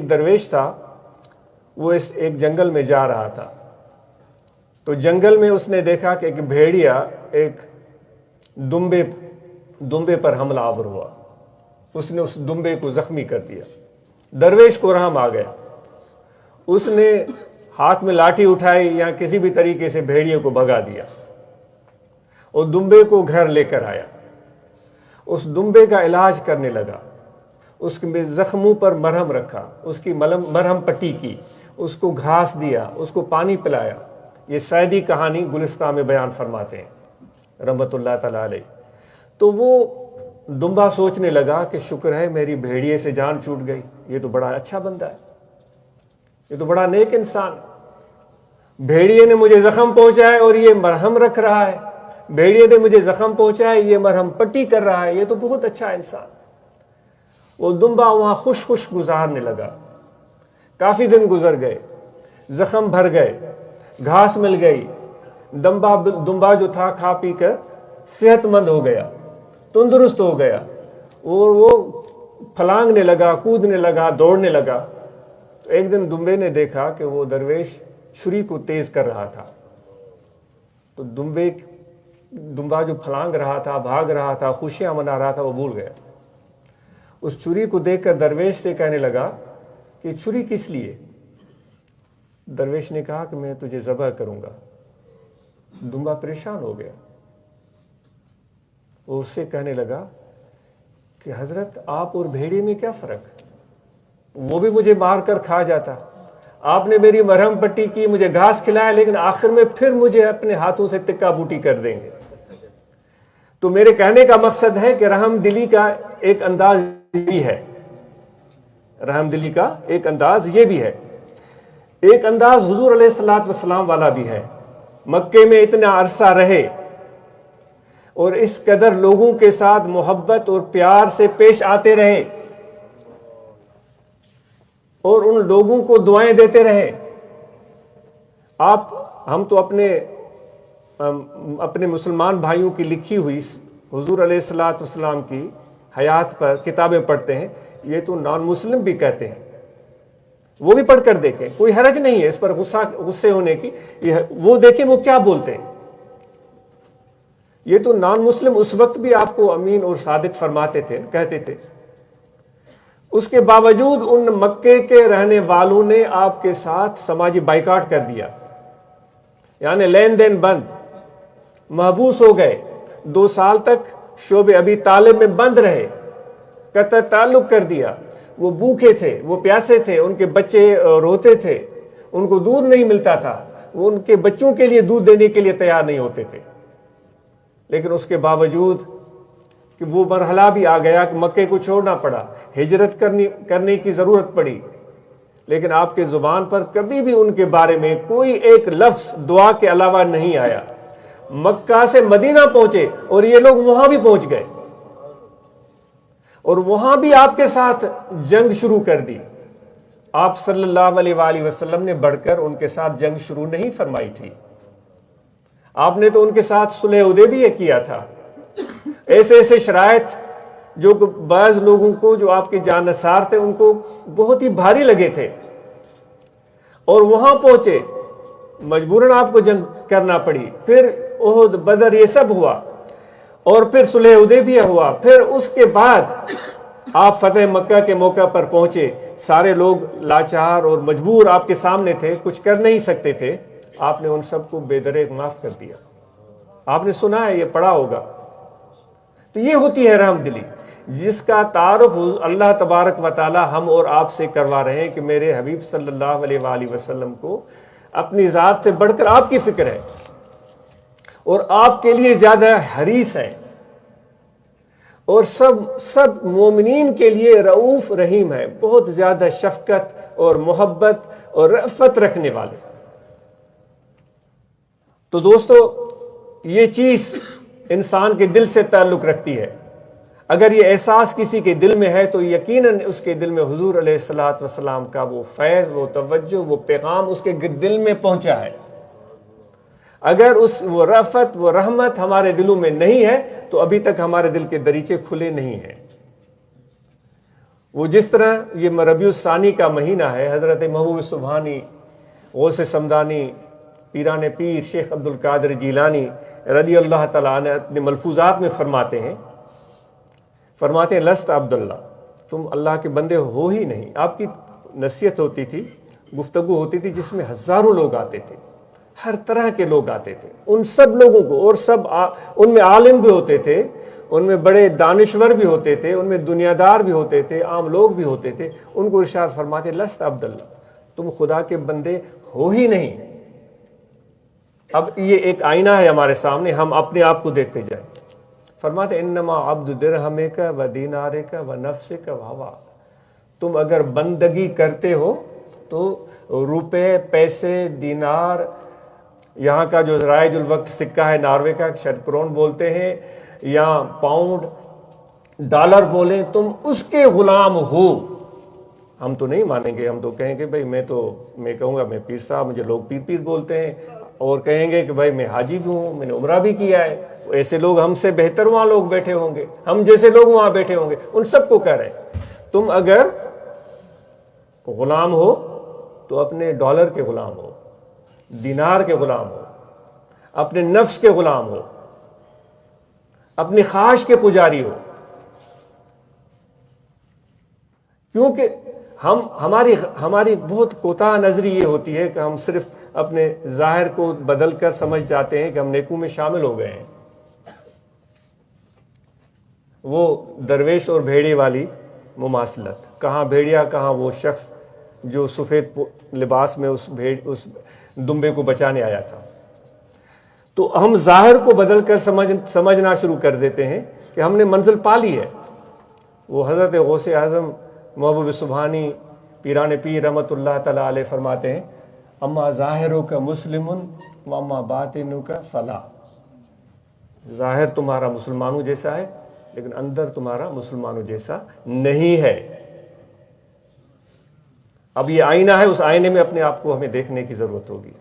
ایک درویش تھا، وہ ایک جنگل میں جا رہا تھا، تو جنگل میں اس نے دیکھا کہ ایک بھیڑیا ایک دمبے پر حملہ آور ہوا، اس نے اس دمبے کو زخمی کر دیا۔ درویش کو رحم آ گیا، اس نے ہاتھ میں لاٹھی اٹھائی یا کسی بھی طریقے سے بھیڑیے کو بھگا دیا اور دمبے کو گھر لے کر آیا، اس دمبے کا علاج کرنے لگا، اس کے زخموں پر مرہم رکھا، اس کی مرہم پٹی کی، اس کو گھاس دیا، اس کو پانی پلایا۔ یہ سعدی کہانی گلستان میں بیان فرماتے ہیں رحمت اللہ تعالیٰ علیہ۔ تو وہ دمبا سوچنے لگا کہ شکر ہے میری بھیڑیے سے جان چھوٹ گئی، یہ تو بڑا اچھا بندہ ہے، یہ تو بڑا نیک انسان ہے، بھیڑیے نے مجھے زخم پہنچایا اور یہ مرہم رکھ رہا ہے، بھیڑیے نے مجھے زخم پہنچایا، یہ مرہم پٹی کر رہا ہے، یہ تو بہت اچھا انسان۔ وہ دمبا وہاں خوش گزارنے لگا۔ کافی دن گزر گئے، زخم بھر گئے، گھاس مل گئی، دمبا جو تھا کھا پی کر صحت مند ہو گیا، تندرست ہو گیا، اور وہ پھلانگنے لگا، کودنے لگا، دوڑنے لگا۔ تو ایک دن دمبے نے دیکھا کہ وہ درویش چھری کو تیز کر رہا تھا، تو دمبا جو پھلانگ رہا تھا، بھاگ رہا تھا، خوشیاں منا رہا تھا، وہ بھول گیا۔ اس چھری کو دیکھ کر درویش سے کہنے لگا کہ چھری کس لیے؟ درویش نے کہا کہ میں تجھے ذبح کروں گا۔ دمبا پریشان ہو گیا، وہ اس سے کہنے لگا کہ حضرت آپ اور بھیڑیے میں کیا فرق؟ وہ بھی مجھے مار کر کھا جاتا، آپ نے میری مرہم پٹی کی، مجھے گھاس کھلایا، لیکن آخر میں پھر مجھے اپنے ہاتھوں سے ٹکا بوٹی کر دیں گے۔ تو میرے کہنے کا مقصد ہے کہ رحم دلی کا ایک انداز بھی ہے، رحم دلی کا ایک انداز یہ بھی ہے، ایک انداز حضور علیہ الصلوۃ والسلام والا بھی ہے۔ مکے میں اتنا عرصہ رہے اور اس قدر لوگوں کے ساتھ محبت اور پیار سے پیش آتے رہے اور ان لوگوں کو دعائیں دیتے رہے۔ ہم تو اپنے مسلمان بھائیوں کی لکھی ہوئی حضور علیہ الصلوۃ والسلام کی حیات پر کتابیں پڑھتے ہیں، یہ تو نان مسلم بھی کہتے ہیں، وہ بھی پڑھ کر دیکھیں، کوئی حرج نہیں ہے اس پر غصے ہونے کی، وہ دیکھیں وہ کیا بولتے ہیں۔ یہ تو نان مسلم اس وقت بھی آپ کو امین اور صادق فرماتے تھے، کہتے تھے، اس کے باوجود ان مکے کے رہنے والوں نے آپ کے ساتھ سماجی بائیکاٹ کر دیا، یعنی لین دین بند، محبوس ہو گئے، 2 سال تک شعب ابی طالب میں بند رہے، قطع تعلق کر دیا۔ وہ بھوکے تھے، وہ پیاسے تھے، ان کے بچے روتے تھے، ان کو دودھ نہیں ملتا تھا، وہ ان کے بچوں کے لیے دودھ دینے کے لیے تیار نہیں ہوتے تھے، لیکن اس کے باوجود کہ وہ مرحلہ بھی آ گیا کہ مکے کو چھوڑنا پڑا، ہجرت کرنے کی ضرورت پڑی، لیکن آپ کے زبان پر کبھی بھی ان کے بارے میں کوئی ایک لفظ دعا کے علاوہ نہیں آیا۔ مکہ سے مدینہ پہنچے اور یہ لوگ وہاں بھی پہنچ گئے اور وہاں بھی آپ کے ساتھ جنگ شروع کر دی۔ آپ صلی اللہ علیہ وآلہ وسلم نے بڑھ کر ان کے ساتھ جنگ شروع نہیں فرمائی تھی، آپ نے تو ان کے ساتھ صلح حدیبیہ کیا تھا۔ ایسے شرائط جو بعض لوگوں کو جو آپ کے جانثار تھے ان کو بہت ہی بھاری لگے تھے، اور وہاں پہنچے، مجبوراً آپ کو جنگ کرنا پڑی، پھر احد، بدر، یہ سب ہوا، اور پھر صلح حدیبیہ ہوا، پھر اس کے بعد آپ فتح مکہ کے موقع پر پہنچے، سارے لوگ لاچار اور مجبور آپ کے سامنے تھے، کچھ کر نہیں سکتے تھے، آپ نے ان سب کو بے درے معاف کر دیا۔ آپ نے سنا ہے، یہ پڑھا ہوگا۔ تو یہ ہوتی ہے رحم دلی، جس کا تعارف اللہ تبارک و تعالی ہم اور آپ سے کروا رہے ہیں کہ میرے حبیب صلی اللہ علیہ وآلہ وسلم کو اپنی ذات سے بڑھ کر آپ کی فکر ہے اور آپ کے لیے زیادہ حریص ہے، اور سب مومنین کے لیے رؤوف رحیم ہے، بہت زیادہ شفقت اور محبت اور رأفت رکھنے والے۔ تو دوستو، یہ چیز انسان کے دل سے تعلق رکھتی ہے۔ اگر یہ احساس کسی کے دل میں ہے تو یقیناً اس کے دل میں حضور علیہ الصلوۃ والسلام کا وہ فیض، وہ توجہ، وہ پیغام اس کے دل میں پہنچا ہے۔ اگر وہ رأفت، وہ رحمت ہمارے دلوں میں نہیں ہے تو ابھی تک ہمارے دل کے دریچے کھلے نہیں ہیں۔ وہ جس طرح یہ ربیع الثانی کا مہینہ ہے، حضرت محبوب سبحانی، غوث سمدانی، پیران پیر شیخ عبد القادر جیلانی رضی اللہ تعالیٰ عنہ اپنے ملفوظات میں فرماتے ہیں لست عبداللہ، تم اللہ کے بندے ہو ہی نہیں۔ آپ کی نصیحت ہوتی تھی، گفتگو ہوتی تھی جس میں ہزاروں لوگ آتے تھے، ہر طرح کے لوگ آتے تھے، ان سب لوگوں کو، اور ان میں عالم بھی ہوتے تھے، ان میں بڑے دانشور بھی ہوتے تھے، ان میں دنیا دار بھی ہوتے تھے، عام لوگ بھی ہوتے تھے، ان کو ارشاد فرماتے لست عبداللہ، تم خدا کے بندے ہو ہی نہیں۔ اب یہ ایک آئینہ ہے ہمارے سامنے، ہم اپنے آپ کو دیکھتے جائیں۔ فرماتے انما عبد درہمک و دینارک و نفسک و ہوا، تم اگر بندگی کرتے ہو تو روپے، پیسے، دینار، یہاں کا جو رائج الوقت سکہ ہے ناروے کا، شاید کرون بولتے ہیں، یا پاؤنڈ، ڈالر بولیں، تم اس کے غلام ہو۔ ہم تو نہیں مانیں گے، ہم تو کہیں گے بھائی میں کہوں گا میں پیر صاحب، مجھے لوگ پیر پیر بولتے ہیں، اور کہیں گے کہ بھائی میں حاجی بھی ہوں، میں نے عمرہ بھی کیا ہے۔ ایسے لوگ ہم سے بہتر وہاں لوگ بیٹھے ہوں گے، ہم جیسے لوگ وہاں بیٹھے ہوں گے، ان سب کو کہہ رہے ہیں تم اگر غلام ہو تو اپنے ڈالر کے غلام ہو، دینار کے غلام ہو، اپنے نفس کے غلام ہو، اپنی خواہش کے پجاری ہو، کیونکہ ہماری بہت کوتاہ نظری یہ ہوتی ہے کہ ہم صرف اپنے ظاہر کو بدل کر سمجھ جاتے ہیں کہ ہم نیکوں میں شامل ہو گئے ہیں۔ وہ درویش اور بھیڑی والی مماثلت، کہاں بھیڑیا کہاں وہ شخص جو سفید لباس میں اس دمبے کو بچانے آیا تھا۔ تو ہم ظاہر کو بدل کر سمجھنا شروع کر دیتے ہیں کہ ہم نے منزل پا لی ہے۔ وہ حضرت غوث اعظم محبوب سبحانی پیران پیر رحمۃ اللہ تعالیٰ علیہ فرماتے ہیں اما ظاہروں کا مسلم اما باطنوں کا فلا، ظاہر تمہارا مسلمانوں جیسا ہے لیکن اندر تمہارا مسلمانوں جیسا نہیں ہے۔ اب یہ آئینہ ہے، اس آئینے میں اپنے آپ کو ہمیں دیکھنے کی ضرورت ہوگی۔